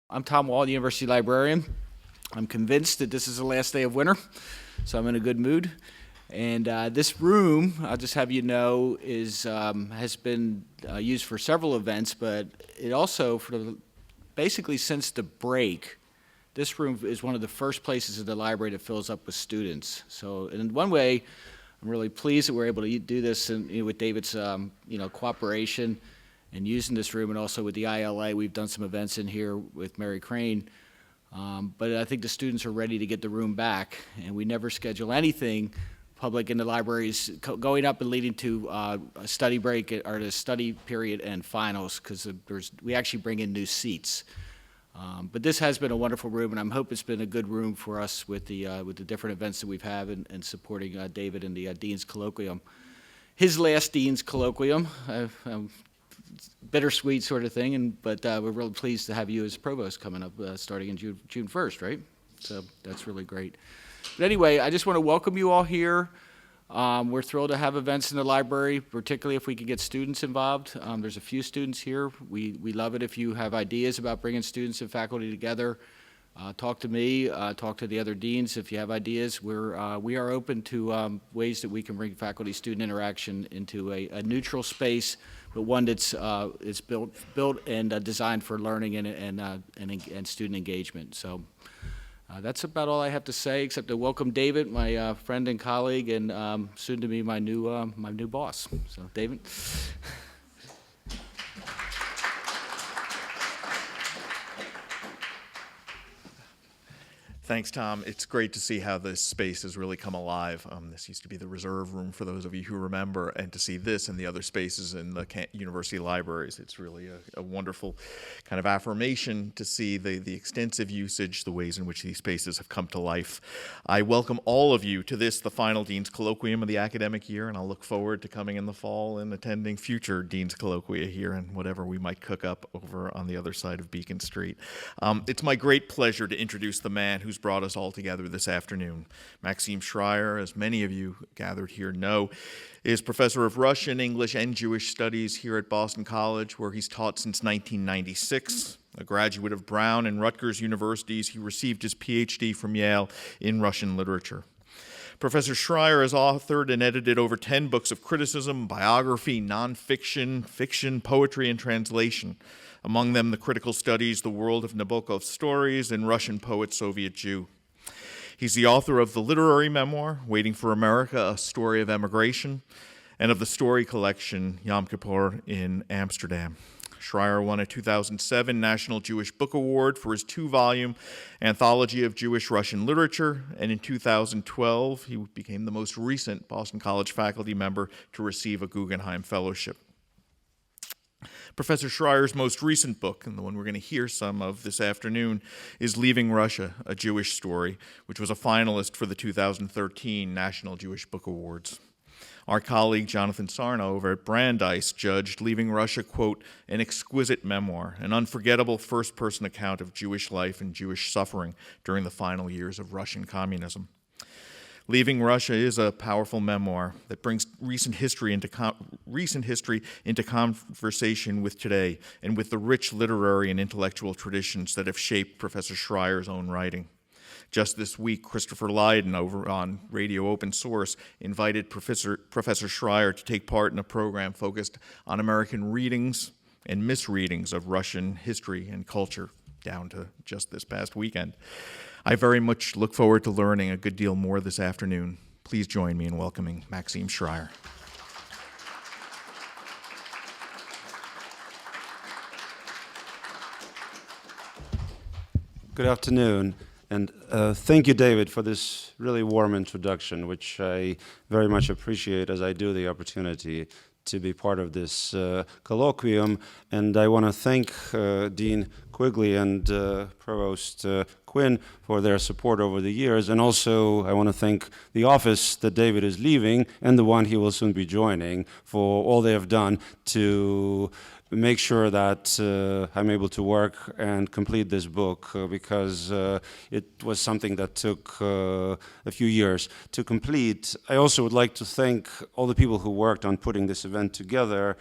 I'm Tom Wall, the University Librarian. I'm convinced that this is the last day of winter, so I'm in a good mood. And this room, I'll just have you know, has been used for several events, but it also, basically since the break, this room is one of the first places in the library that fills up with students. So in one way, I'm really pleased that we're able to do this with David's cooperation and using this room, and also with the ILA. We've done some events in here with Mary Crane. But I think the students are ready to get the room back, and we never schedule anything public in the libraries going up and leading to a study break or the study period and finals, because we actually bring in new seats. But this has been a wonderful room, and I hope it's been a good room for us with the different events that we've had and supporting David in the Dean's Colloquium. His last Dean's Colloquium, bittersweet sort of thing, but we're really pleased to have you as provost coming up starting in June 1st, right? So that's really great. But anyway, I just want to welcome you all here. We're thrilled to have events in the library, particularly if we can get students involved. There's a few students here. We love it if you have ideas about bringing students and faculty together. Talk to me, talk to the other deans if you have ideas. We are open to ways that we can bring faculty-student interaction into a neutral space, but one that's built and designed for learning and student engagement. So that's about all I have to say, except to welcome David, my friend and colleague, and soon to be my new boss. So, David. Thanks, Tom. It's great to see how this space has really come alive. This used to be the reserve room, for those of you who remember, and to see this and the other spaces in the university libraries, it's really a wonderful kind of affirmation to see the extensive usage, the ways in which these spaces have come to life. I welcome all of you to this, the final Dean's Colloquium of the academic year, and I'll look forward to coming in the fall and attending future Dean's Colloquia here and whatever we might cook up over on the other side of Beacon Street. It's my great pleasure to introduce the man who's brought us all together this afternoon. Maxime Schreier, as many of you gathered here know, is professor of Russian, English, and Jewish studies here at Boston College, where he's taught since 1996. A graduate of Brown and Rutgers universities, he received his PhD from Yale in Russian literature. Professor Schreier has authored and edited over 10 books of criticism, biography, nonfiction, fiction, poetry, and translation. Among them, the critical studies The World of Nabokov's Stories and Russian Poet, Soviet Jew. He's the author of the literary memoir, Waiting for America, A Story of Emigration, and of the story collection, Yom Kippur in Amsterdam. Schreier won a 2007 National Jewish Book Award for his 2-volume Anthology of Jewish Russian Literature, and in 2012, he became the most recent Boston College faculty member to receive a Guggenheim Fellowship. Professor Schreier's most recent book, and the one we're going to hear some of this afternoon, is Leaving Russia, A Jewish Story, which was a finalist for the 2013 National Jewish Book Awards. Our colleague Jonathan Sarno over at Brandeis judged Leaving Russia, quote, an exquisite memoir, an unforgettable first-person account of Jewish life and Jewish suffering during the final years of Russian communism. Leaving Russia is a powerful memoir that brings recent history into conversation with today and with the rich literary and intellectual traditions that have shaped Professor Schreier's own writing. Just this week, Christopher Lydon over on Radio Open Source invited Professor Schreier to take part in a program focused on American readings and misreadings of Russian history and culture, down to just this past weekend. I very much look forward to learning a good deal more this afternoon. Please join me in welcoming Maxime Schreier. Good afternoon, and thank you, David, for this really warm introduction, which I very much appreciate, as I do the opportunity to be part of this colloquium. And I want to thank Dean Quigley and Provost Quinn for their support over the years. And also I want to thank the office that David is leaving and the one he will soon be joining for all they have done to make sure that I'm able to work and complete this book because it was something that took a few years to complete. I also would like to thank all the people who worked on putting this event together.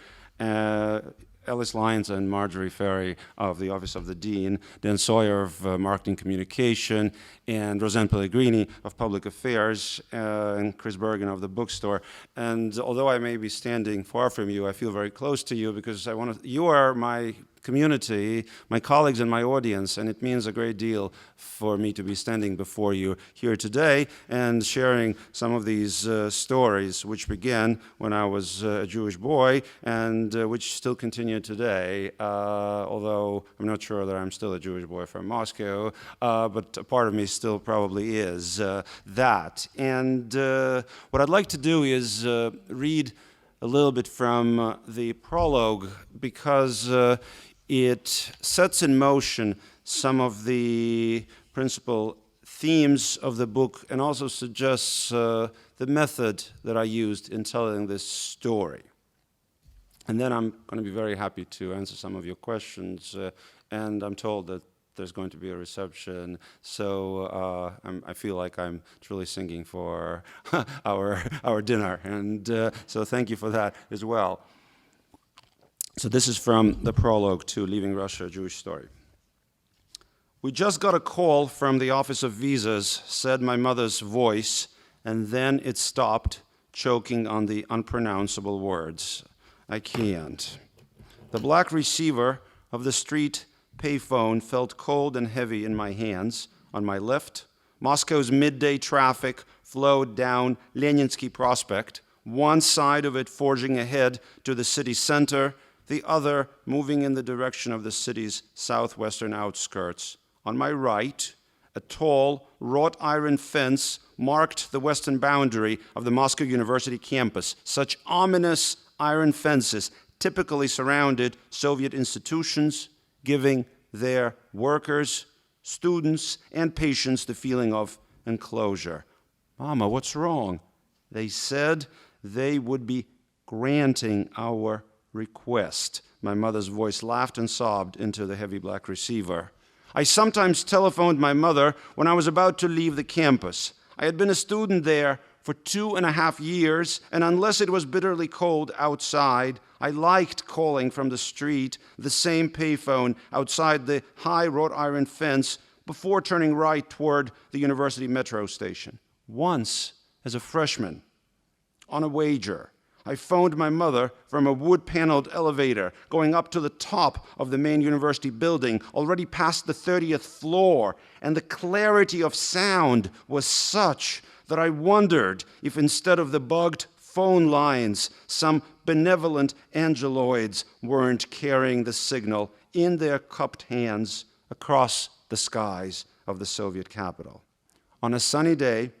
Ellis Lyons and Marjorie Ferry of the Office of the Dean, Dan Sawyer of Marketing Communication, and Roseanne Pellegrini of Public Affairs, and Chris Bergen of the bookstore. And although I may be standing far from you, I feel very close to you because you are my community, my colleagues and my audience, and it means a great deal for me to be standing before you here today and sharing some of these stories which began when I was a Jewish boy and which still continue today, although I'm not sure that I'm still a Jewish boy from Moscow, but a part of me still probably is that. And what I'd like to do is read a little bit from the prologue because it sets in motion some of the principal themes of the book and also suggests the method that I used in telling this story. And then I'm going to be very happy to answer some of your questions, and I'm told that there's going to be a reception, so I feel like I'm truly singing for our dinner, and so thank you for that as well. So this is from the prologue to Leaving Russia, a Jewish Story. We just got a call from the Office of Visas, said my mother's voice, and then it stopped, choking on the unpronounceable words. I can't. The black receiver of the street payphone felt cold and heavy in my hands. On my left, Moscow's midday traffic flowed down Leninsky Prospect, one side of it forging ahead to the city center, the other moving in the direction of the city's southwestern outskirts. On my right, a tall, wrought iron fence marked the western boundary of the Moscow University campus. Such ominous iron fences typically surrounded Soviet institutions, giving their workers, students, and patients the feeling of enclosure. Mama, what's wrong? They said they would be granting our request. My mother's voice laughed and sobbed into the heavy black receiver. I sometimes telephoned my mother when I was about to leave the campus. I had been a student there for 2.5 years, and unless it was bitterly cold outside, I liked calling from the street, the same payphone outside the high wrought iron fence before turning right toward the university metro station. Once, as a freshman, on a wager, I phoned my mother from a wood-paneled elevator going up to the top of the main university building, already past the 30th floor, and the clarity of sound was such that I wondered if instead of the bugged phone lines, some benevolent angeloids weren't carrying the signal in their cupped hands across the skies of the Soviet capital. On a sunny day,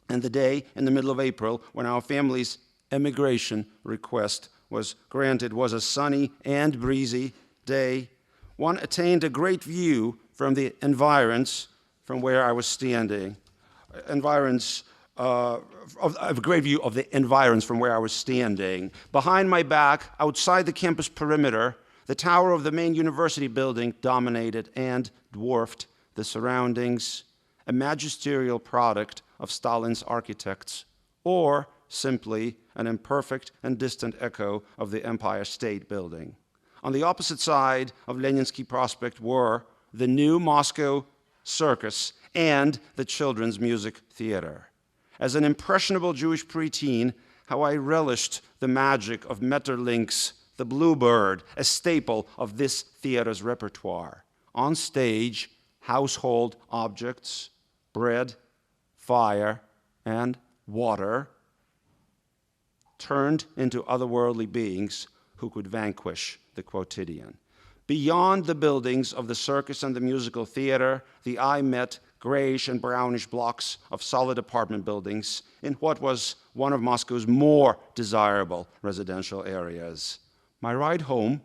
and the day in the middle of April when our family's emigration request was granted was a sunny and breezy day, one attained a great view from the environs from where I was standing. A great view of the environs from where I was standing. Behind my back, outside the campus perimeter, the tower of the main university building dominated and dwarfed the surroundings, a magisterial product of Stalin's architects, or simply an imperfect and distant echo of the Empire State Building. On the opposite side of Leninsky Prospect were the new Moscow Circus and the Children's Music Theater. As an impressionable Jewish preteen, how I relished the magic of Metterlinck's The Bluebird, a staple of this theater's repertoire. On stage, household objects, bread, fire, and water turned into otherworldly beings who could vanquish the quotidian. Beyond the buildings of the circus and the musical theater, the eye met grayish and brownish blocks of solid apartment buildings in what was one of Moscow's more desirable residential areas. My ride home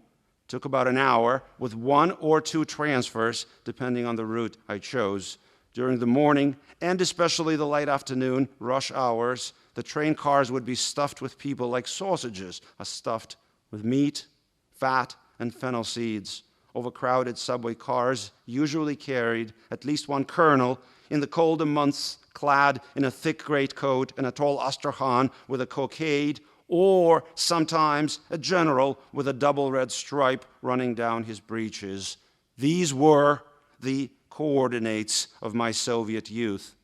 took about an hour with 1 or 2 transfers, depending on the route I chose. During the morning, and especially the late afternoon rush hours, the train cars would be stuffed with people like sausages are stuffed with meat, fat, and fennel seeds. Overcrowded subway cars usually carried at least one colonel in the colder months clad in a thick greatcoat and a tall Astrakhan with a cockade, or sometimes a general with a double red stripe running down his breeches. These were the coordinates of my Soviet youth.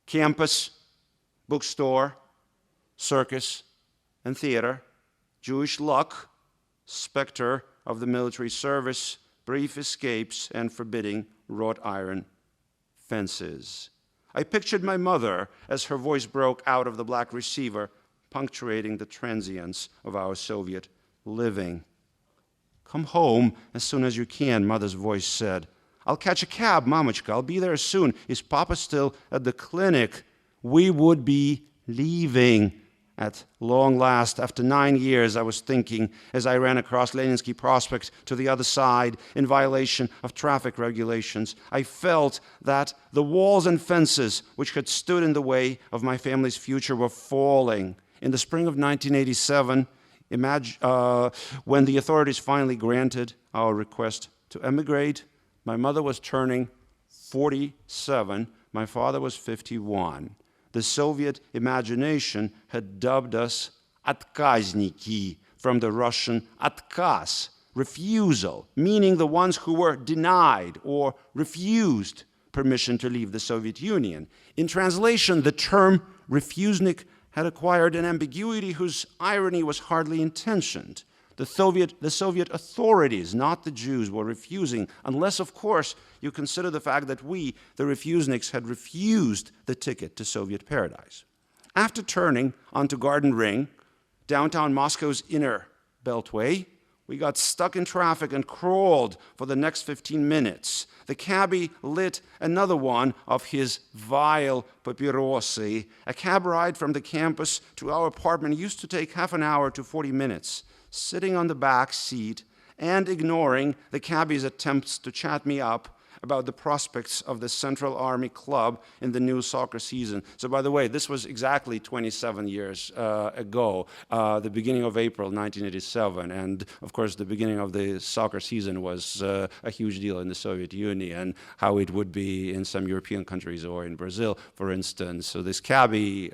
Campus, bookstore, circus, and theater, Jewish luck, specter of the military service, brief escapes, and forbidding wrought iron fences. I pictured my mother as her voice broke out of the black receiver, punctuating the transience of our Soviet living. "Come home as soon as you can," Mother's voice said. "I'll catch a cab, Mamuchka. I'll be there soon. Is Papa still at the clinic?" We would be leaving. At long last, after 9 years, I was thinking as I ran across Leninsky Prospect to the other side in violation of traffic regulations. I felt that the walls and fences which had stood in the way of my family's future were falling. In the spring of 1987, when the authorities finally granted our request to emigrate, my mother was turning 47, my father was 51. The Soviet imagination had dubbed us "отказники" from the Russian "отказ," refusal, meaning the ones who were denied or refused permission to leave the Soviet Union. In translation, the term "refusnik" had acquired an ambiguity whose irony was hardly intentioned. The Soviet authorities, not the Jews, were refusing, unless, of course, you consider the fact that we, the refuseniks, had refused the ticket to Soviet paradise. After turning onto Garden Ring, downtown Moscow's inner beltway, we got stuck in traffic and crawled for the next 15 minutes. The cabbie lit another one of his vile papyrosi. A cab ride from the campus to our apartment used to take half an hour to 40 minutes. Sitting on the back seat and ignoring the cabbie's attempts to chat me up about the prospects of the Central Army Club in the new soccer season. So, by the way, this was exactly 27 years ago, the beginning of April 1987. And, of course, the beginning of the soccer season was a huge deal in the Soviet Union, how it would be in some European countries or in Brazil, for instance. So this cabbie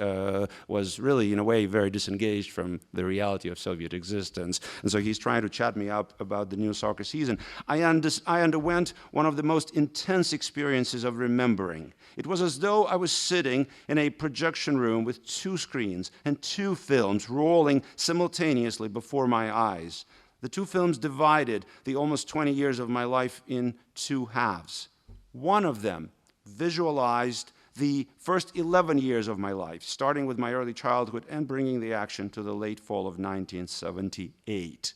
was really, in a way, very disengaged from the reality of Soviet existence. And so he's trying to chat me up about the new soccer season. I underwent one of the most intense experiences of remembering. It was as though I was sitting in a projection room with 2 screens and 2 films rolling simultaneously before my eyes. The 2 films divided the almost 20 years of my life in 2 halves. One of them visualized the first 11 years of my life, starting with my early childhood and bringing the action to the late fall of 1978.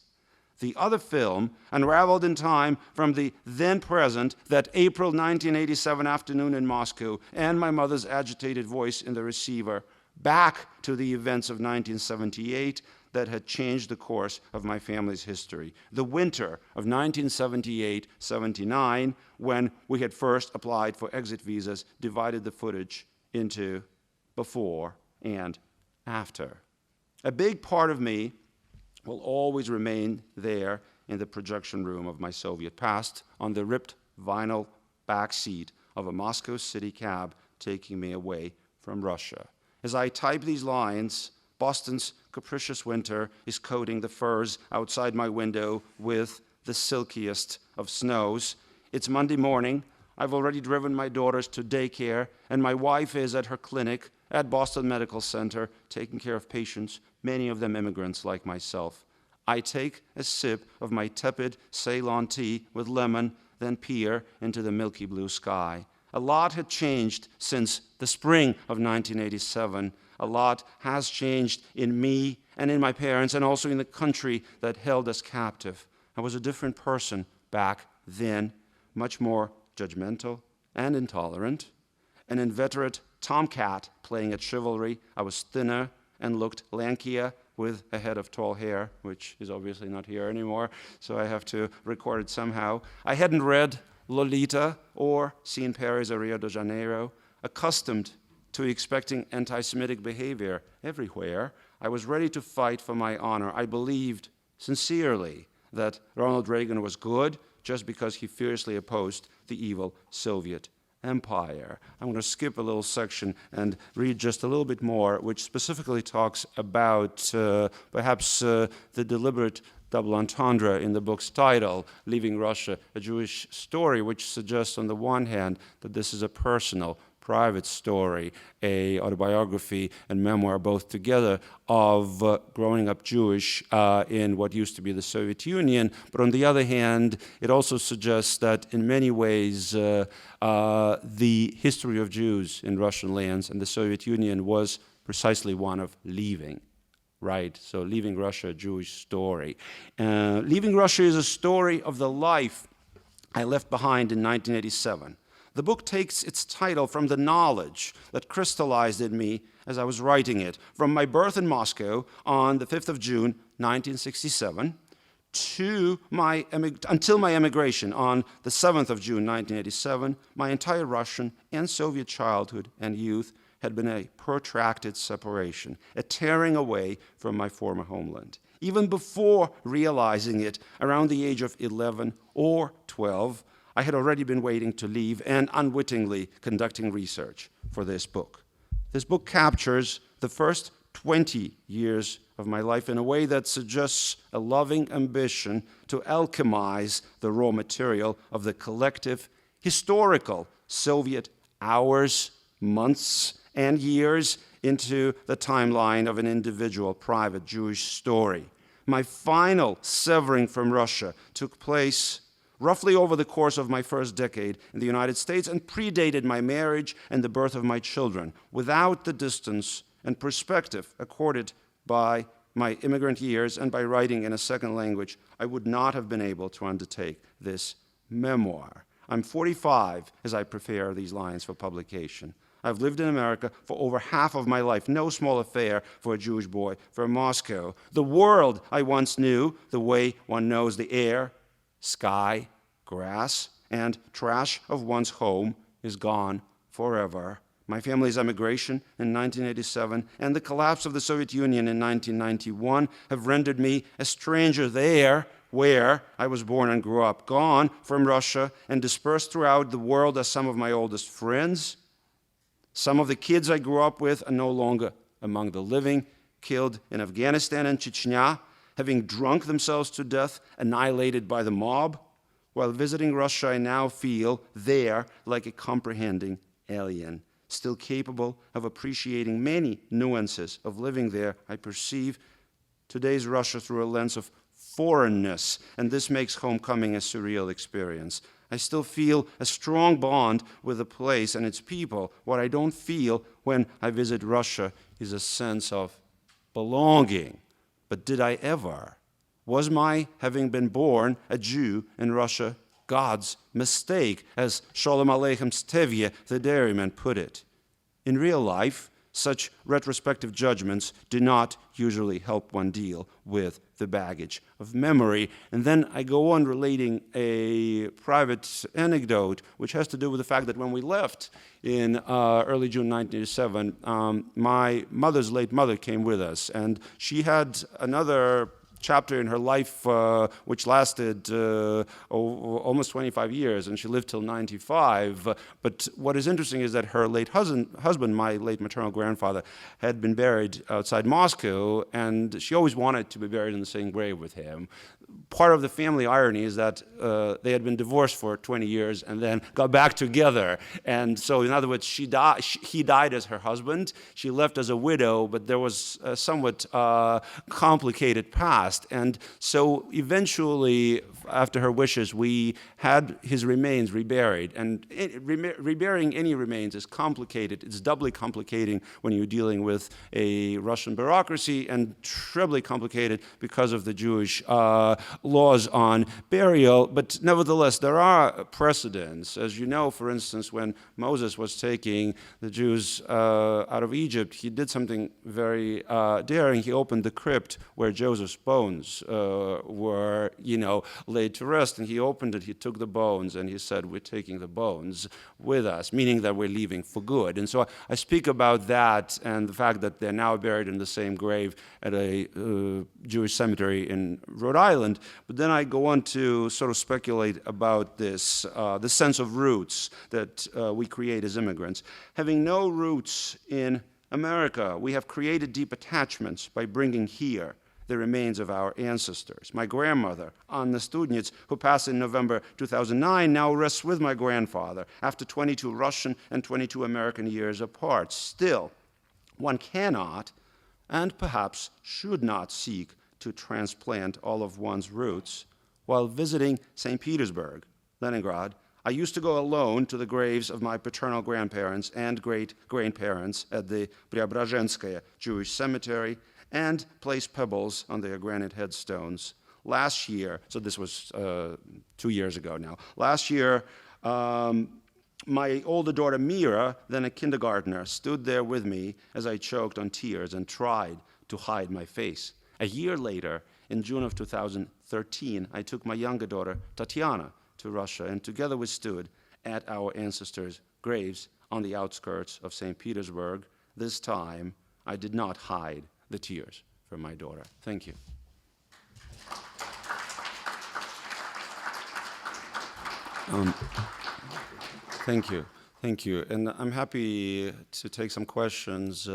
The other film unraveled in time from the then present, that April 1987 afternoon in Moscow, and my mother's agitated voice in the receiver, back to the events of 1978 that had changed the course of my family's history. The winter of 1978-79, when we had first applied for exit visas, divided the footage into before and after. A big part of me will always remain there in the projection room of my Soviet past, on the ripped vinyl back seat of a Moscow city cab taking me away from Russia. As I type these lines, Boston's capricious winter is coating the firs outside my window with the silkiest of snows. It's Monday morning. I've already driven my daughters to daycare, and my wife is at her clinic at Boston Medical Center taking care of patients, many of them immigrants like myself. I take a sip of my tepid Ceylon tea with lemon, then peer into the milky blue sky. A lot had changed since the spring of 1987. A lot has changed in me and in my parents and also in the country that held us captive. I was a different person back then, much more judgmental and intolerant. An inveterate tomcat playing at chivalry. I was thinner and looked lankier with a head of tall hair, which is obviously not here anymore, so I have to record it somehow. I hadn't read Lolita or seen Paris or Rio de Janeiro. Accustomed to expecting anti-Semitic behavior everywhere, I was ready to fight for my honor. I believed sincerely that Ronald Reagan was good just because he fiercely opposed the evil Soviet Empire. I'm going to skip a little section and read just a little bit more, which specifically talks about perhaps the deliberate double entendre in the book's title, Leaving Russia, a Jewish Story, which suggests on the one hand that this is a personal, private story, a autobiography and memoir both together of growing up Jewish in what used to be the Soviet Union. But on the other hand, it also suggests that in many ways the history of Jews in Russian lands and the Soviet Union was precisely one of leaving. Right, so Leaving Russia, a Jewish Story. Leaving Russia is a story of the life I left behind in 1987. The book takes its title from the knowledge that crystallized in me as I was writing it, from my birth in Moscow on the 5th of June, 1967, until my emigration on the 7th of June, 1987. My entire Russian and Soviet childhood and youth had been a protracted separation, a tearing away from my former homeland. Even before realizing it, around the age of 11 or 12, I had already been waiting to leave and unwittingly conducting research for this book. This book captures the first 20 years of my life in a way that suggests a loving ambition to alchemize the raw material of the collective, historical Soviet hours, months, and years into the timeline of an individual private Jewish story. My final severing from Russia took place roughly over the course of my first decade in the United States and predated my marriage and the birth of my children, without the distance and perspective accorded by my immigrant years and by writing in a second language. I would not have been able to undertake this memoir. I'm 45 as I prepare these lines for publication. I've lived in America for over half of my life, no small affair for a Jewish boy from Moscow. The world I once knew, the way one knows the air, sky, grass, and trash of one's home, is gone forever. My family's emigration in 1987 and the collapse of the Soviet Union in 1991 have rendered me a stranger there, where I was born and grew up, gone from Russia and dispersed throughout the world as some of my oldest friends. Some of the kids I grew up with are no longer among the living, killed in Afghanistan and Chechnya, having drunk themselves to death, annihilated by the mob. While visiting Russia, I now feel there like a comprehending alien, still capable of appreciating many nuances of living there. I perceive today's Russia through a lens of foreignness, and this makes homecoming a surreal experience. I still feel a strong bond with the place and its people. What I don't feel when I visit Russia is a sense of belonging. But did I ever? Was my having been born a Jew in Russia God's mistake, as Sholem Aleichem Stevye, the dairyman, put it? In real life, such retrospective judgments do not usually help one deal with the baggage of memory. And then I go on relating a private anecdote, which has to do with the fact that when we left in early June 1987, my mother's late mother came with us, and she had another chapter in her life which lasted almost 25 years, and she lived till 95. But what is interesting is that her late husband, my late maternal grandfather, had been buried outside Moscow, and she always wanted to be buried in the same grave with him. Part of the family irony is that they had been divorced for 20 years and then got back together. And so, in other words, he died as her husband. She left as a widow, but there was a somewhat complicated past. And so, eventually, after her wishes, we had his remains reburied. And reburying any remains is complicated. It's doubly complicating when you're dealing with a Russian bureaucracy, and trebly complicated because of the Jewish laws on burial. But nevertheless, there are precedents. As you know, for instance, when Moses was taking the Jews out of Egypt, he did something very daring. He opened the crypt where Joseph's bones were laid to rest. And he opened it, he took the bones, and he said, we're taking the bones with us, meaning that we're leaving for good. And so I speak about that and the fact that they're now buried in the same grave at a Jewish cemetery in Rhode Island. But then I go on to sort of speculate about this sense of roots that we create as immigrants. Having no roots in America, we have created deep attachments by bringing here the remains of our ancestors. My grandmother, Anna Studnitz, who passed in November 2009, now rests with my grandfather after 22 Russian and 22 American years apart. Still, one cannot and perhaps should not seek to transplant all of one's roots. While visiting St. Petersburg, Leningrad, I used to go alone to the graves of my paternal grandparents and great-grandparents at the Preobrazhenskaya Jewish Cemetery and place pebbles on their granite headstones. Last year, so this was 2 years ago now, last year, my older daughter Mira, then a kindergartner, stood there with me as I choked on tears and tried to hide my face. A year later, in June of 2013, I took my younger daughter, Tatiana, to Russia, and together we stood at our ancestors' graves on the outskirts of St. Petersburg. This time, I did not hide the tears from my daughter. Thank you. Thank you. Thank you. And I'm happy to take some questions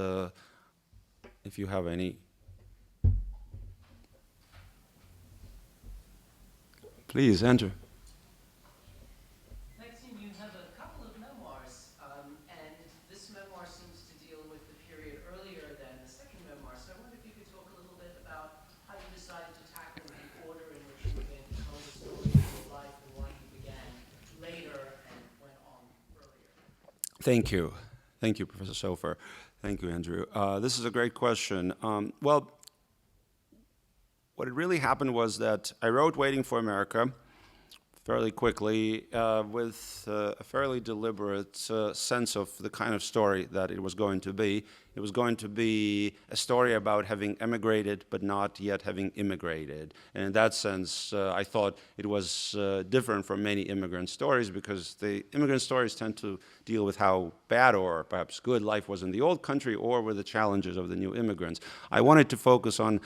if you have any. Please, enter. Maxime, you have a couple of memoirs, and this memoir seems to deal with the period earlier than the second memoir. So I wonder if you could talk a little bit about how you decided to tackle the order in which you were going to tell the story of your life and why you began later and went on earlier. Thank you. Thank you, Professor Sofer. Thank you, Andrew. This is a great question. Well, what had really happened was that I wrote Waiting for America fairly quickly with a fairly deliberate sense of the kind of story that it was going to be. It was going to be a story about having emigrated but not yet having immigrated. And in that sense, I thought it was different from many immigrant stories because the immigrant stories tend to deal with how bad or perhaps good life was in the old country or with the challenges of the new immigrants. I wanted to focus on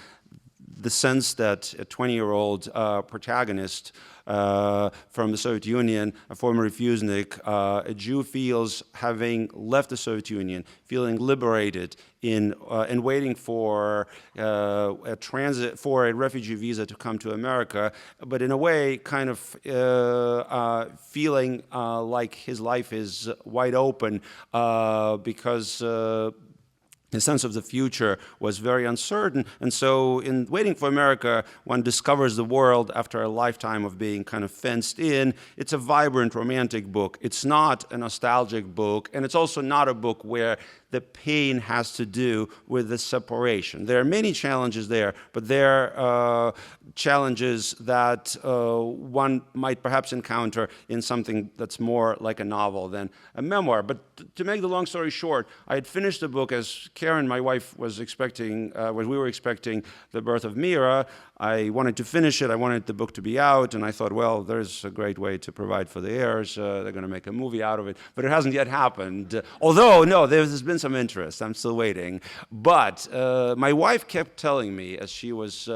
the sense that a 20-year-old protagonist from the Soviet Union, a former refusenik, a Jew feels having left the Soviet Union, feeling liberated in and waiting for a transit for a refugee visa to come to America, but in a way, kind of feeling like his life is wide open because. His sense of the future was very uncertain, and so in Waiting for America, one discovers the world after a lifetime of being kind of fenced in. It's a vibrant, romantic book. It's not a nostalgic book, and it's also not a book where the pain has to do with the separation. There are many challenges there, but they're challenges that one might perhaps encounter in something that's more like a novel than a memoir. But to make the long story short, I had finished the book as Karen, my wife, was expecting, when we were expecting the birth of Mira. I wanted to finish it. I wanted the book to be out, and I thought, well, there's a great way to provide for the heirs. They're going to make a movie out of it, but it hasn't yet happened. Although, no, there's been some interest. I'm still waiting. But my wife kept telling me as she was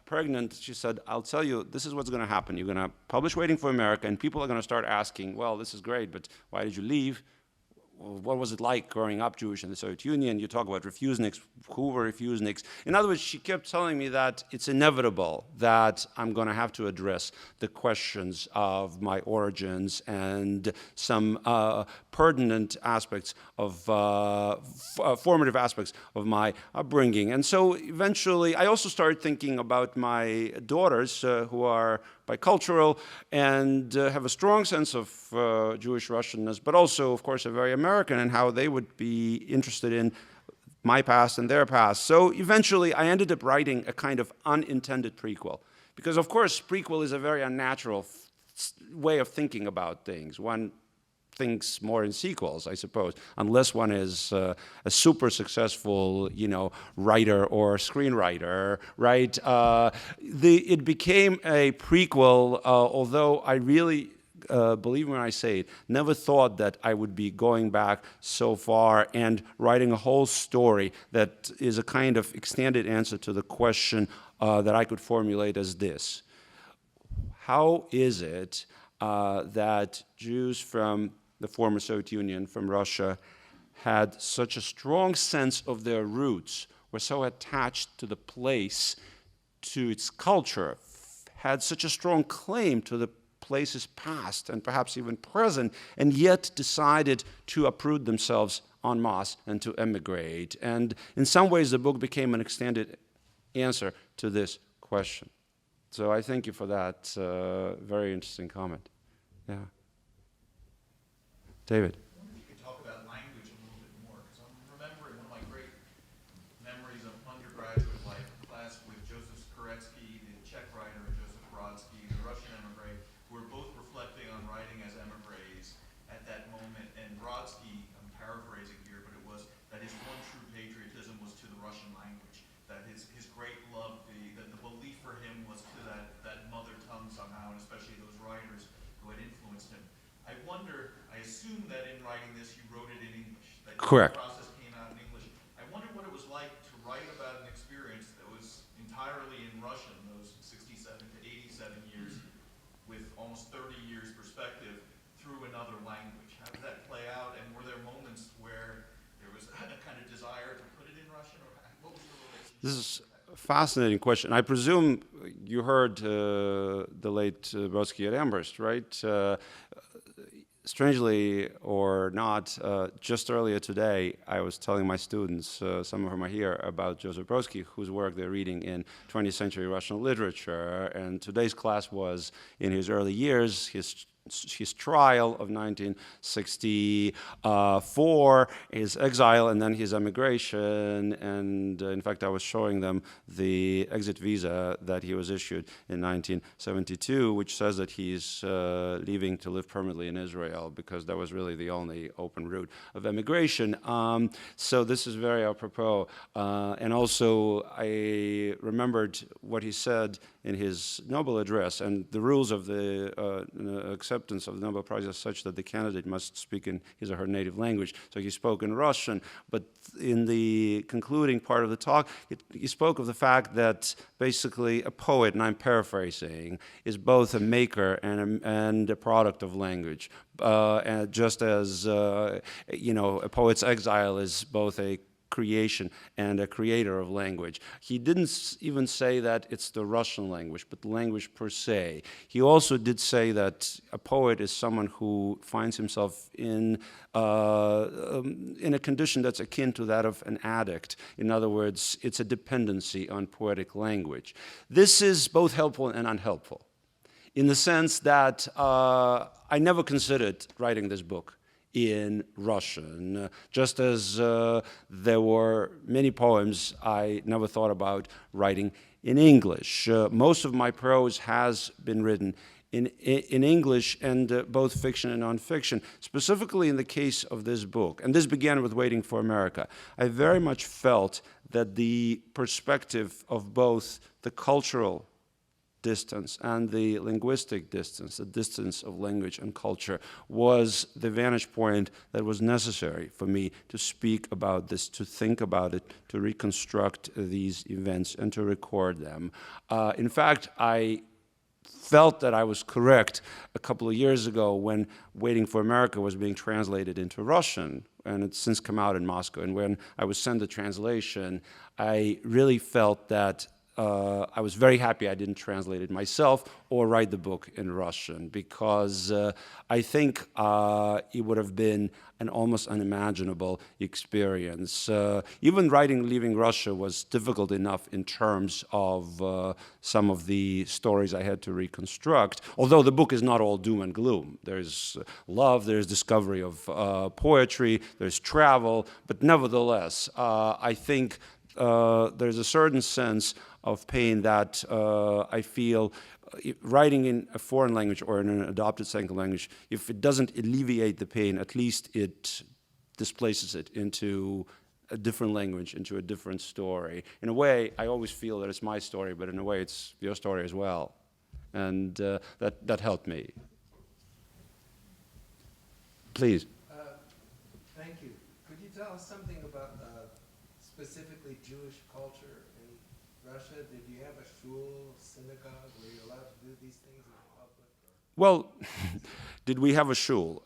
pregnant, she said, I'll tell you, this is what's going to happen. You're going to publish Waiting for America, and people are going to start asking, well, this is great, but why did you leave? What was it like growing up Jewish in the Soviet Union? You talk about refuseniks. Who were refuseniks? In other words, she kept telling me that it's inevitable that I'm going to have to address the questions of my origins and some pertinent aspects of, formative aspects of my upbringing. And so eventually, I also started thinking about my daughters who are bicultural and have a strong sense of Jewish Russianness, but also, of course, are very American, and how they would be interested in my past and their past. So eventually, I ended up writing a kind of unintended prequel, because, of course, prequel is a very unnatural way of thinking about things. One thinks more in sequels, I suppose, unless one is a super successful, writer or screenwriter, right? It became a prequel, although I really, believe me when I say it, never thought that I would be going back so far and writing a whole story that is a kind of extended answer to the question that I could formulate as this. How is it that Jews from the former Soviet Union, from Russia, had such a strong sense of their roots, were so attached to the place, to its culture, had such a strong claim to the place's past and perhaps even present, and yet decided to uproot themselves en masse and to emigrate? And in some ways, the book became an extended answer to this question. So I thank you for that very interesting comment. Yeah. David. I wonder if you could talk about language a little bit more, because I'm remembering one of my great memories of undergraduate life, class with Joseph Koretsky, the Czech writer, and Joseph Brodsky, the Russian emigre, who were both reflecting on writing as emigres at that moment. And Brodsky, I'm paraphrasing here, but it was that his one true patriotism was to the Russian language, that his great love, the belief for him was to that mother tongue somehow, and especially those writers who had influenced him. I wonder, I assume that in writing this you wrote it in English, that Correct. the process came out in English. I wonder what it was like to write about an experience that was entirely in Russian, those 67 to 87 years, with almost 30 years perspective through another language. How did that play out, and were there moments where there was a kind of desire to put it in Russian, or what was the relationship? This is a fascinating question. I presume you heard the late Brodsky at Amherst, right? Strangely or not, just earlier today, I was telling my students, some of whom are here, about Joseph Brodsky, whose work they're reading in 20th century Russian literature. And today's class was in his early years, his trial of 1964, his exile, and then his emigration. And in fact, I was showing them the exit visa that he was issued in 1972, which says that he's leaving to live permanently in Israel, because that was really the only open route of emigration. So this is very apropos. And also, I remembered what he said in his Nobel address, and the rules of the acceptance of the Nobel Prize are such that the candidate must speak in his or her native language. So he spoke in Russian, but in the concluding part of the talk, he spoke of the fact that basically a poet, and I'm paraphrasing, is both a maker and a product of language. And just as a poet's exile is both a creation and a creator of language. He didn't even say that it's the Russian language, but the language per se. He also did say that a poet is someone who finds himself in a condition that's akin to that of an addict. In other words, it's a dependency on poetic language. This is both helpful and unhelpful, in the sense that I never considered writing this book in Russian, just as there were many poems I never thought about writing in English. Most of my prose has been written in English, and both fiction and nonfiction. Specifically in the case of this book, and this began with Waiting for America, I very much felt that the perspective of both the cultural distance and the linguistic distance, the distance of language and culture, was the vantage point that was necessary for me to speak about this, to think about it, to reconstruct these events, and to record them. In fact, I felt that I was correct a couple of years ago when Waiting for America was being translated into Russian, and it's since come out in Moscow. And when I was sent the translation, I really felt that I was very happy I didn't translate it myself or write the book in Russian, because I think it would have been an almost unimaginable experience. Even leaving Russia was difficult enough in terms of some of the stories I had to reconstruct, although the book is not all doom and gloom. There's love, there's discovery of poetry, there's travel, but nevertheless, I think there's a certain sense of pain that I feel writing in a foreign language or in an adopted second language, if it doesn't alleviate the pain, at least it displaces it into a different language, into a different story. In a way, I always feel that it's my story, but in a way, it's your story as well. And that helped me. Please. Thank you. Could you tell us something about specifically Jewish culture in Russia? Did you have a shul, synagogue? Were you allowed to do these things in public? Well, did we have a shul?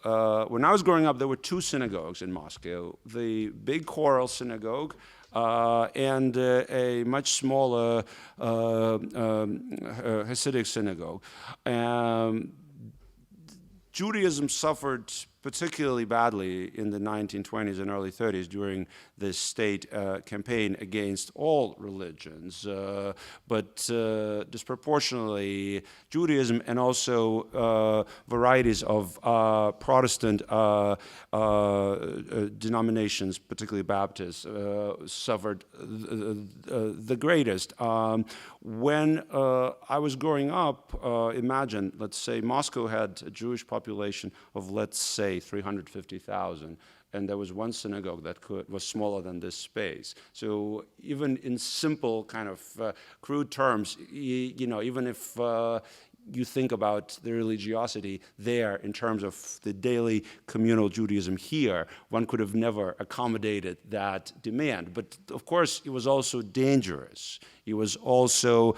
When I was growing up, there were two synagogues in Moscow. The big choral synagogue and a much smaller Hasidic synagogue. Judaism suffered particularly badly in the 1920s and early 30s during the state campaign against all religions, but disproportionately Judaism and also varieties of Protestant denominations, particularly Baptists, suffered the greatest. When I was growing up, imagine, let's say Moscow had a Jewish population of, let's say, 350,000, and there was one synagogue that was smaller than this space. So even in simple kind of crude terms, even if you think about the religiosity there in terms of the daily communal Judaism here, one could have never accommodated that demand. But of course, it was also dangerous. It was also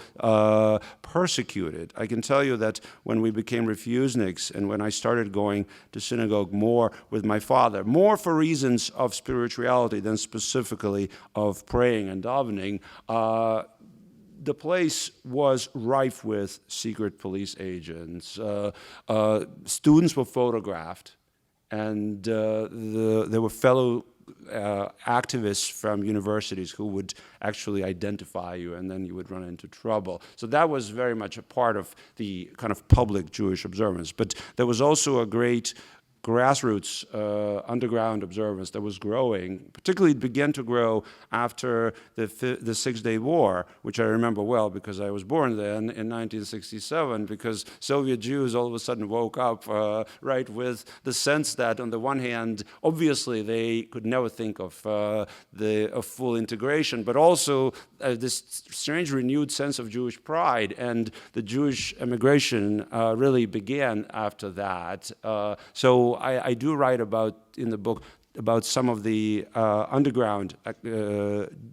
persecuted. I can tell you that when we became refuseniks and when I started going to synagogue more with my father, more for reasons of spirituality than specifically of praying and davening, the place was rife with secret police agents. Students were photographed, and there were fellow activists from universities who would actually identify you, and then you would run into trouble. So that was very much a part of the kind of public Jewish observance. But there was also a great grassroots underground observance that was growing. Particularly, it began to grow after the Six-Day War, which I remember well because I was born then in 1967, because Soviet Jews all of a sudden woke up, right, with the sense that on the one hand, obviously they could never think of full integration, but also this strange renewed sense of Jewish pride, and the Jewish emigration really began after that. So I do write about, in the book, about some of the underground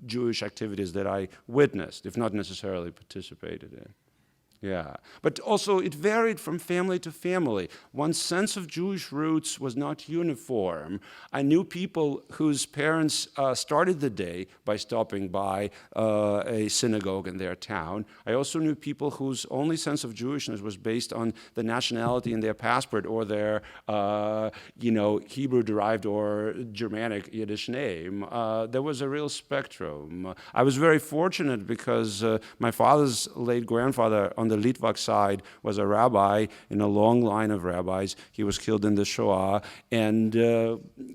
Jewish activities that I witnessed, if not necessarily participated in. Yeah, but also it varied from family to family. One's sense of Jewish roots was not uniform. I knew people whose parents started the day by stopping by a synagogue in their town. I also knew people whose only sense of Jewishness was based on the nationality in their passport or their, Hebrew-derived or Germanic Yiddish name. There was a real spectrum. I was very fortunate because my father's late grandfather on the Litvak side was a rabbi in a long line of rabbis. He was killed in the Shoah, and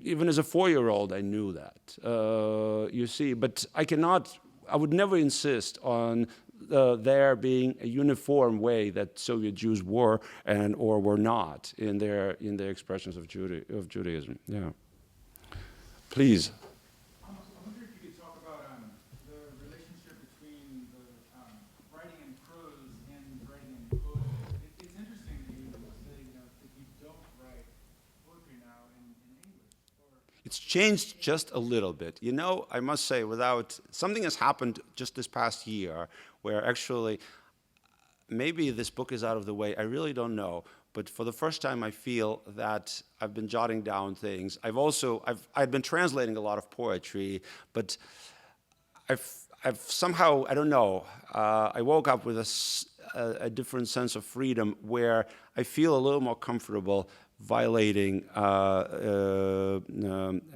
even as a 4-year-old, I knew that. You see, but I would never insist on there being a uniform way that Soviet Jews were or were not in their expressions of Judaism. Yeah. Please. I wonder if you could talk about the relationship between the writing in prose and writing in poetry. It's interesting that you say that you don't write poetry now in English. It's changed just a little bit. I must say, something has happened just this past year where actually, maybe this book is out of the way, I really don't know. But for the first time, I feel that I've been jotting down things. I've been translating a lot of poetry, but I've somehow, I don't know, I woke up with a different sense of freedom where I feel a little more comfortable violating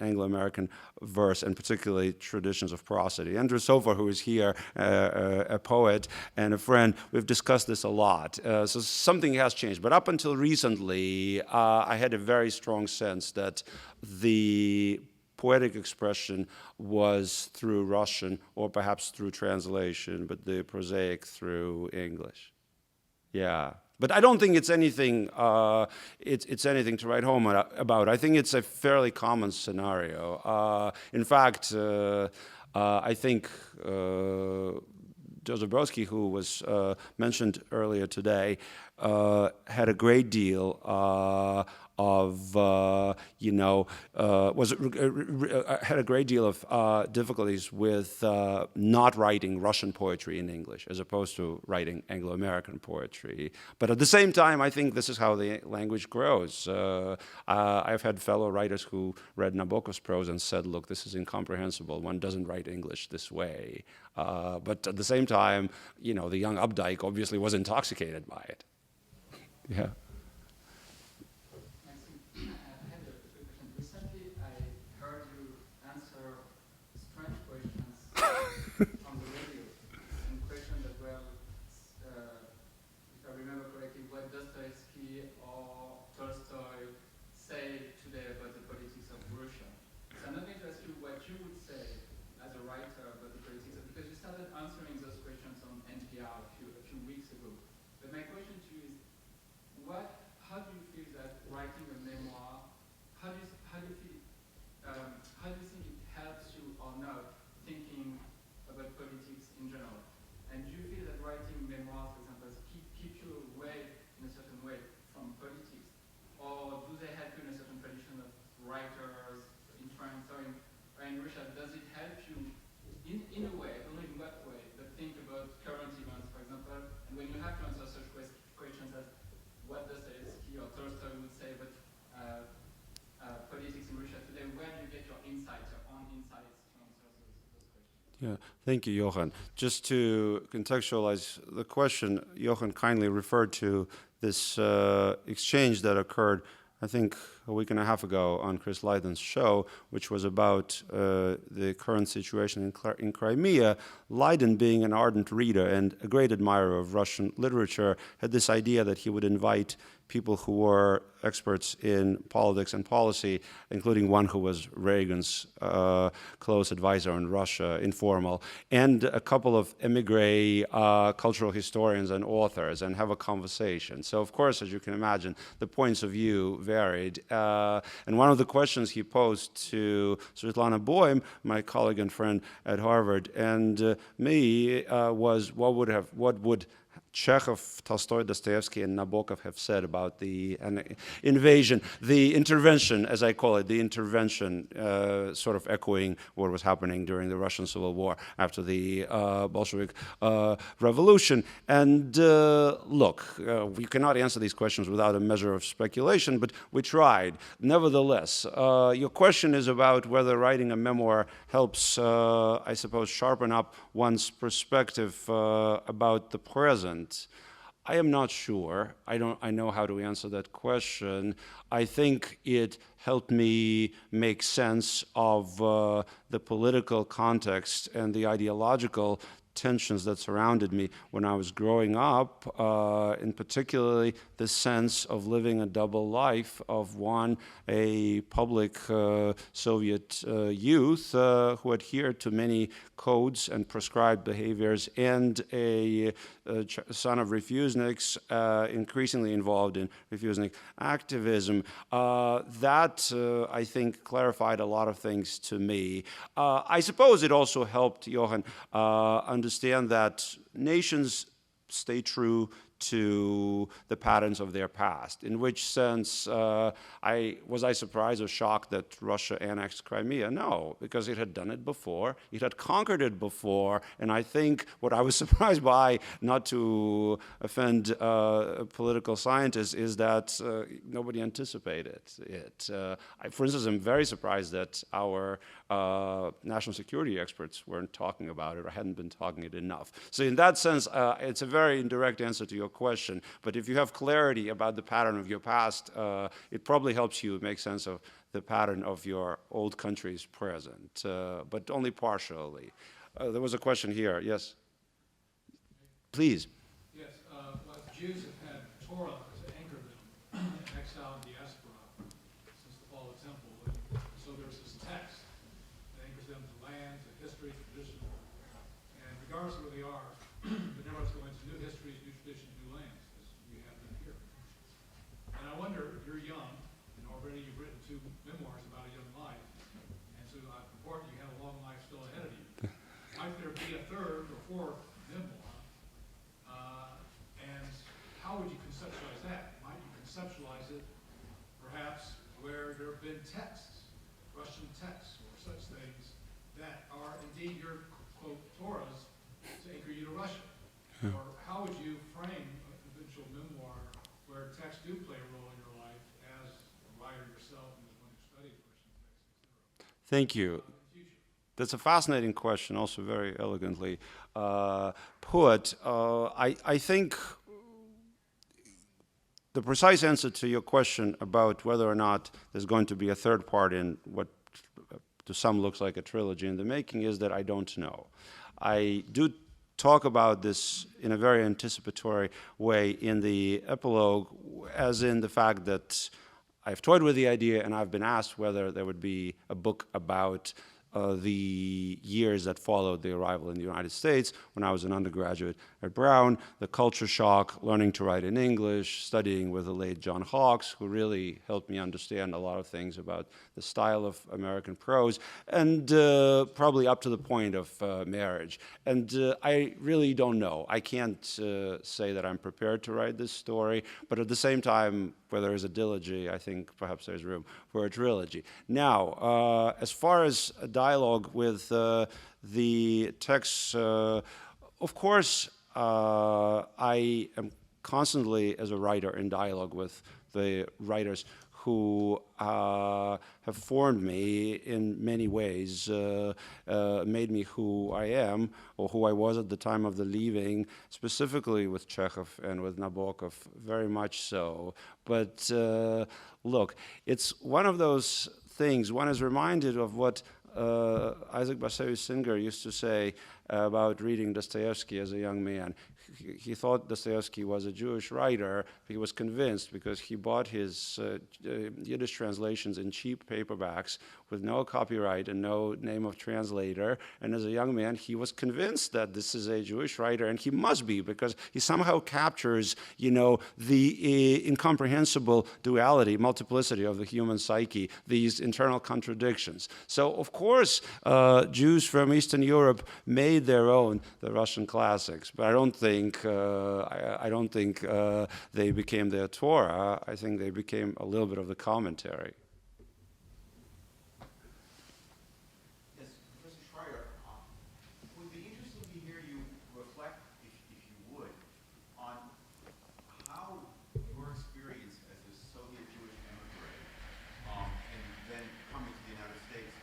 Anglo-American verse and particularly traditions of prosody. Andrew Sofer, who is here, a poet and a friend, we've discussed this a lot. So something has changed. But up until recently, I had a very strong sense that the poetic expression was through Russian or perhaps through translation, but the prosaic through English. Yeah, but I don't think it's anything. It's anything to write home about. I think it's a fairly common scenario. In fact, I think Joseph Brodsky, who was mentioned earlier today, had a great deal of had a great deal of difficulties with not writing Russian poetry in English as opposed to writing Anglo-American poetry. But at the same time, I think this is how the language grows. I've had fellow writers who read Nabokov's prose and said, "Look, this is incomprehensible. One doesn't write English this way." But at the same time, the young Updike obviously was intoxicated by it. Yeah. I had a quick question. Recently, I heard you answer strange questions on the radio, and questions that were, if I remember correctly, what Dostoevsky or Tolstoy say today about the politics of Russia. So I'm not going to ask you what you would say as a writer about the politics, because you started answering those questions on NPR a few weeks ago. But my question to you is, how do you feel that writing a memoir, how do you think it helps you or not thinking about politics in general? And do you feel that writing memoirs, for example, keep you away in a certain way from politics? Or do they help you in a certain tradition of writers in France or in Russia? Does it help you in a way, I don't know in what way, but think about current events, for example, and when you have to answer such questions as what Dostoevsky or Tolstoy would say about politics in Russia today, where do you get your insights, your own insights to answer those questions? Yeah, thank you, Johan. Just to contextualize the question, Johan kindly referred to this exchange that occurred, I think, a week and a half ago on Chris Lydon's show, which was about the current situation in Crimea. Lydon, being an ardent reader and a great admirer of Russian literature, had this idea that he would invite people who were experts in politics and policy, including one who was Reagan's close advisor in Russia, informal, and a couple of emigre cultural historians and authors, and have a conversation. So, of course, as you can imagine, the points of view varied. And one of the questions he posed to Svetlana Boym, my colleague and friend at Harvard, and me was, what would Chekhov, Tolstoy, Dostoevsky, and Nabokov have said about the invasion, the intervention, as I call it, the intervention, sort of echoing what was happening during the Russian Civil War after the Bolshevik Revolution. And look, we cannot answer these questions without a measure of speculation, but we tried. Nevertheless, your question is about whether writing a memoir helps, I suppose, sharpen up one's perspective about the present. I am not sure. I know how to answer that question. I think it helped me make sense of the political context and the ideological tensions that surrounded me when I was growing up, and particularly the sense of living a double life of one, a public Soviet youth who adhered to many codes and prescribed behaviors, and a son of refuseniks, increasingly involved in refusnik activism. That, I think, clarified a lot of things to me. I suppose it also helped Johan understand that nations stay true to the patterns of their past. In which sense, was I surprised or shocked that Russia annexed Crimea? No, because it had done it before, it had conquered it before, and I think what I was surprised by, not to offend political scientists, is that nobody anticipated it. For instance, I'm very surprised that our national security experts weren't talking about it or hadn't been talking it enough. So in that sense, it's a very indirect answer to your question, but if you have clarity about the pattern of your past, it probably helps you make sense of the pattern of your old country's present, but only partially. There was a question here, yes? Please. Yes, well, Jews have had Torah to anchor them in exile and diaspora since the fall of the temple, and so there's this text that anchors them to land, to history, tradition, and regardless of where they are, they never have to go into new histories, new traditions, new lands. As conceptualize that? Might you conceptualize it perhaps where there have been texts, Russian texts or such things that are indeed your, quote, Torahs to anchor you to Russia? Or how would you frame a eventual memoir where texts do play a role in your life as a writer yourself and as one who studies Russian texts, etc.? Thank you. That's a fascinating question, also very elegantly put. I think the precise answer to your question about whether or not there's going to be a third part in what to some looks like a trilogy in the making is that I don't know. I do talk about this in a very anticipatory way in the epilogue, as in the fact that I've toyed with the idea and I've been asked whether there would be a book about the years that followed the arrival in the United States when I was an undergraduate at Brown, the culture shock, learning to write in English, studying with the late John Hawkes, who really helped me understand a lot of things about the style of American prose, and probably up to the point of marriage. And I really don't know. I can't say that I'm prepared to write this story, but at the same time, where there is a dilogy, I think perhaps there's room for a trilogy. Now, as far as a dialogue with the texts, of course, I am constantly, as a writer, in dialogue with the writers who have formed me in many ways, made me who I am, or who I was at the time of the leaving, specifically with Chekhov and with Nabokov, very much so. But look, it's one of those things, one is reminded of what Isaac Bashevis Singer used to say about reading Dostoevsky as a young man. He thought Dostoevsky was a Jewish writer. He was convinced because he bought his Yiddish translations in cheap paperbacks with no copyright and no name of translator. And as a young man, he was convinced that this is a Jewish writer, and he must be, because he somehow captures, you know, the incomprehensible duality, multiplicity of the human psyche, these internal contradictions. So, of course, Jews from Eastern Europe made their own the Russian classics, but I don't think they became their Torah. I think they became a little bit of the commentary. Yes, Professor Schreier, it would be interesting to hear you reflect, if you would, on how your experience as a Soviet Jewish immigrant and then coming to the United States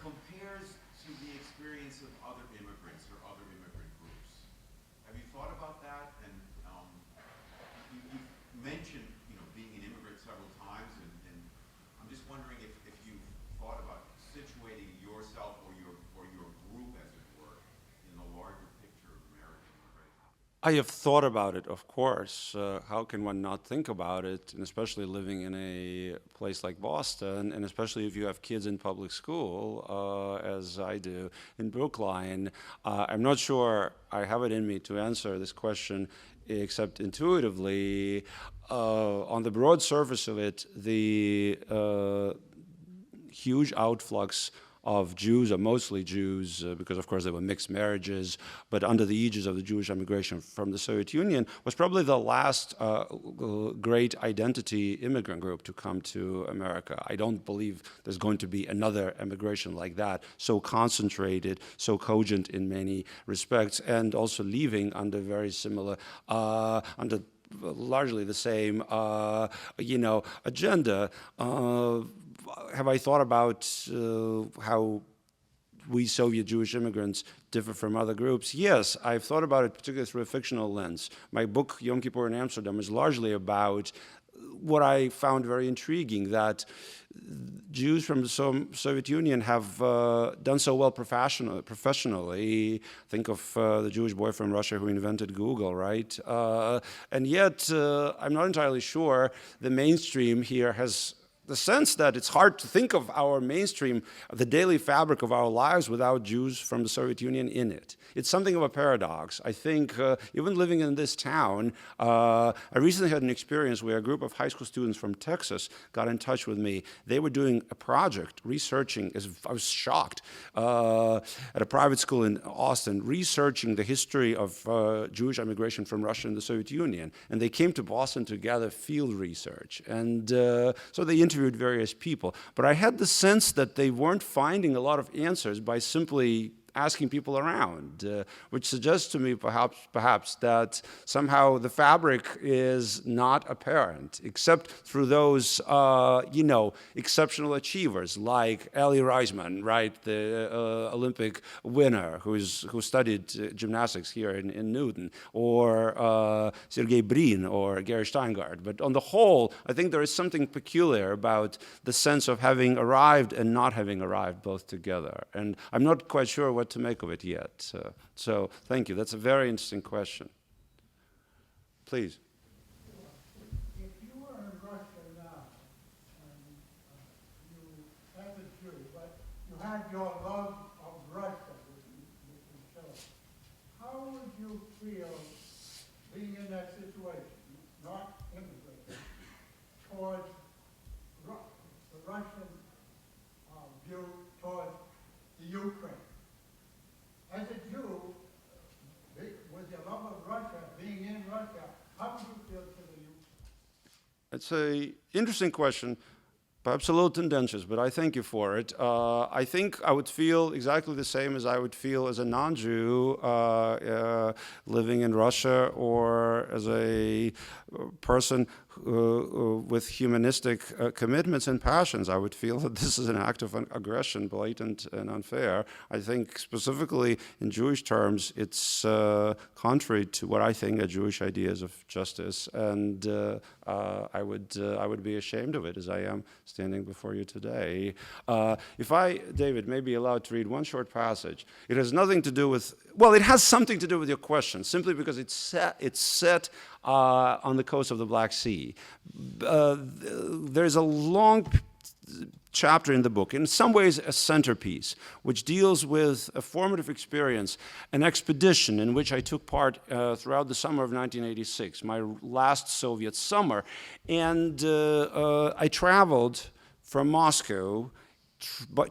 compares to the experience of other immigrants or other immigrant groups. Have you thought about that? And you've mentioned, you know, being an immigrant several times, and I'm just wondering if you've thought about situating yourself or your group, as it were, in the larger picture of American immigration. I have thought about it, of course. How can one not think about it, and especially living in a place like Boston, and especially if you have kids in public school, as I do in Brookline. I'm not sure I have it in me to answer this question, except intuitively. On the broad surface of it, the huge outflux of Jews, or mostly Jews, because of course there were mixed marriages, but under the aegis of the Jewish immigration from the Soviet Union, was probably the last great identity immigrant group to come to America. I don't believe there's going to be another immigration like that, so concentrated, so cogent in many respects, and also leaving under very similar, under largely the same, agenda. Have I thought about how we Soviet Jewish immigrants differ from other groups? Yes, I've thought about it particularly through a fictional lens. My book, Yom Kippur in Amsterdam, is largely about what I found very intriguing, that Jews from the Soviet Union have done so well professionally. Think of the Jewish boy from Russia who invented Google, right? And yet, I'm not entirely sure the mainstream here has the sense that it's hard to think of our mainstream, the daily fabric of our lives without Jews from the Soviet Union in it. It's something of a paradox. I think even living in this town, I recently had an experience where a group of high school students from Texas got in touch with me. They were doing a project, researching, I was shocked, at a private school in Austin, researching the history of Jewish immigration from Russia and the Soviet Union. And they came to Boston to gather field research. And so they interviewed various people. But I had the sense that they weren't finding a lot of answers by simply asking people around, which suggests to me perhaps that somehow the fabric is not apparent, except through those, exceptional achievers like Elie Reisman, right, the Olympic winner who studied gymnastics here in Newton, or Sergey Brin or Gary Steingart. But on the whole, I think there is something peculiar about the sense of having arrived and not having arrived both together. And I'm not quite sure what to make of it yet. So thank you. That's a very interesting question. Please. If you were in Russia now, and you, as a Jew, but you had your love of Russia, which you showed, how would you feel being in that situation, not immigrating, towards the Russian view towards the Ukraine? As a Jew, with your love of Russia, being in Russia, how would you feel to the Ukraine? It's an interesting question, perhaps a little tendentious, but I thank you for it. I think I would feel exactly the same as I would feel as a non-Jew living in Russia, or as a person with humanistic commitments and passions. I would feel that this is an act of aggression, blatant and unfair. I think specifically in Jewish terms, it's contrary to what I think are Jewish ideas of justice, and I would be ashamed of it as I am standing before you today. If I, David, may be allowed to read one short passage, it has nothing to do with, well, it has something to do with your question, simply because it's set on the coast of the Black Sea. There's a long chapter in the book, in some ways a centerpiece, which deals with a formative experience, an expedition in which I took part throughout the summer of 1986, my last Soviet summer. And I traveled from Moscow,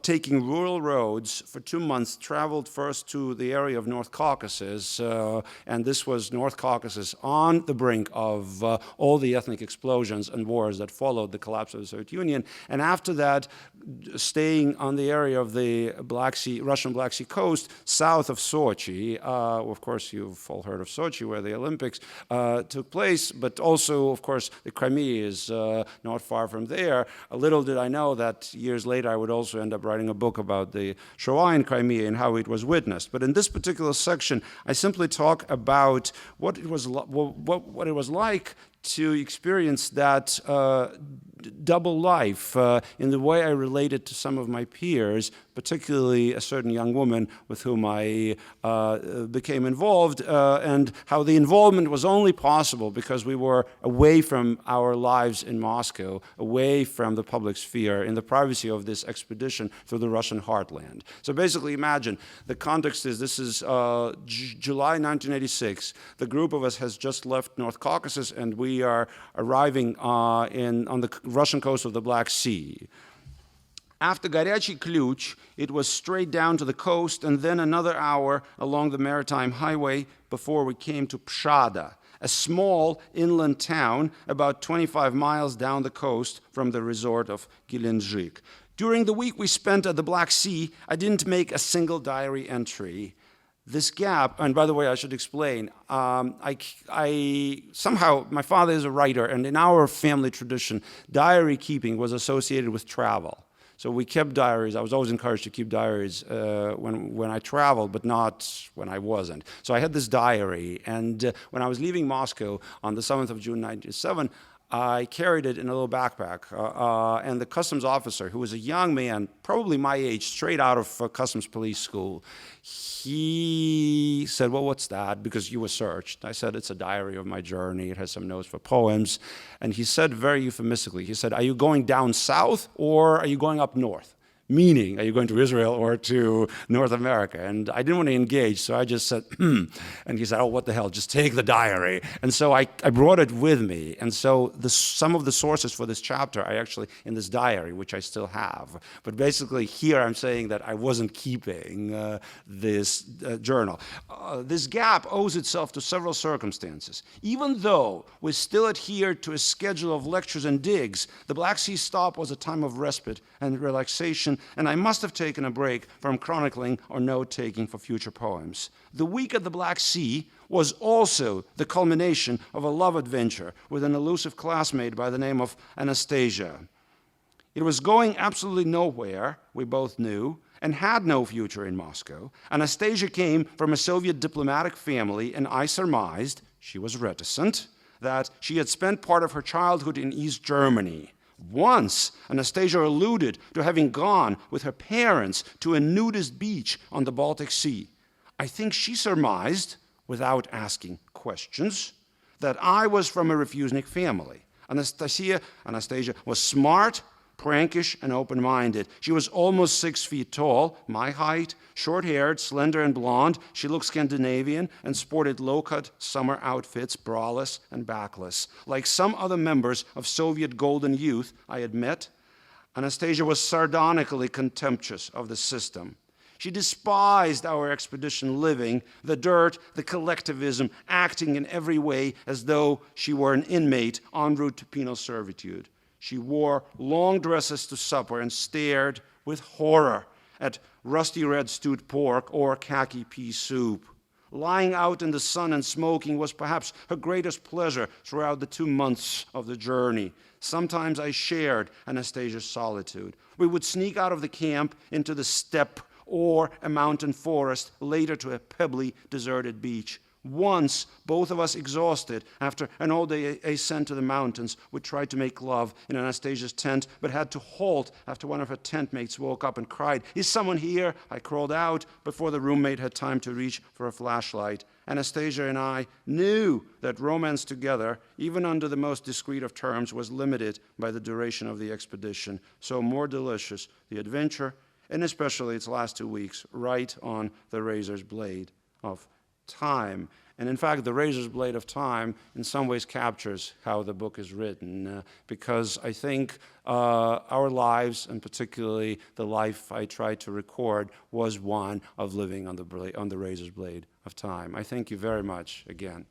taking rural roads for 2 months, traveled first to the area of North Caucasus, and this was North Caucasus on the brink of all the ethnic explosions and wars that followed the collapse of the Soviet Union, and after that, staying on the area of the Black Sea, Russian Black Sea coast, south of Sochi. Of course, you've all heard of Sochi, where the Olympics took place, but also, of course, the Crimea is not far from there. Little did I know that years later I would also end up writing a book about the Shoah in Crimea and how it was witnessed. But in this particular section, I simply talk about what it was like to experience that double life in the way I related to some of my peers, particularly a certain young woman with whom I became involved, and how the involvement was only possible because we were away from our lives in Moscow, away from the public sphere, in the privacy of this expedition through the Russian heartland. So basically imagine, the context is, this is July 1986. The group of us has just left North Caucasus, and we are arriving on the Russian coast of the Black Sea. After Горячий Ключ, it was straight down to the coast, and then another hour along the maritime highway before we came to Pshada, a small inland town about 25 miles down the coast from the resort of Gelendzhik. During the week we spent at the Black Sea, I didn't make a single diary entry. This gap, and by the way, I should explain, I somehow, my father is a writer, and in our family tradition, diary keeping was associated with travel. So we kept diaries. I was always encouraged to keep diaries when I traveled, but not when I wasn't. So I had this diary, and when I was leaving Moscow on the 7th of June, 1997, I carried it in a little backpack, and the customs officer, who was a young man, probably my age, straight out of customs police school, he said, "Well, what's that?" Because you were searched. I said, "It's a diary of my journey. It has some notes for poems." And he said very euphemistically, he said, "Are you going down south or are you going up north?" Meaning, are you going to Israel or to North America? And I didn't want to engage, so I just said, And he said, "Oh, what the hell, just take the diary." And so I brought it with me. And so some of the sources for this chapter are actually in this diary, which I still have. But basically here I'm saying that I wasn't keeping this journal. This gap owes itself to several circumstances. Even though we still adhered to a schedule of lectures and digs, the Black Sea stop was a time of respite and relaxation, and I must have taken a break from chronicling or note-taking for future poems. The week at the Black Sea was also the culmination of a love adventure with an elusive classmate by the name of Anastasia. It was going absolutely nowhere, we both knew, and had no future in Moscow. Anastasia came from a Soviet diplomatic family, and I surmised, she was reticent, that she had spent part of her childhood in East Germany. Once, Anastasia alluded to having gone with her parents to a nudist beach on the Baltic Sea. I think she surmised, without asking questions, that I was from a refusnik family. Anastasia was smart, prankish, and open-minded. She was almost 6 feet tall, my height, short-haired, slender, and blonde. She looked Scandinavian and sported low-cut summer outfits, braless and backless. Like some other members of Soviet golden youth I had met, Anastasia was sardonically contemptuous of the system. She despised our expedition living, the dirt, the collectivism, acting in every way as though she were an inmate en route to penal servitude. She wore long dresses to supper and stared with horror at rusty red stewed pork or khaki pea soup. Lying out in the sun and smoking was perhaps her greatest pleasure throughout the 2 months of the journey. Sometimes I shared Anastasia's solitude. We would sneak out of the camp into the steppe or a mountain forest, later to a pebbly, deserted beach. Once, both of us exhausted after an all-day ascent to the mountains, we tried to make love in Anastasia's tent, but had to halt after one of her tent mates woke up and cried, "Is someone here?" I crawled out before the roommate had time to reach for a flashlight. Anastasia and I knew that romance together, even under the most discreet of terms, was limited by the duration of the expedition. So more delicious, the adventure, and especially its last 2 weeks, right on the razor's blade of time. And in fact, the razor's blade of time in some ways captures how the book is written, because I think our lives, and particularly the life I tried to record, was one of living on the razor's blade of time. I thank you very much again.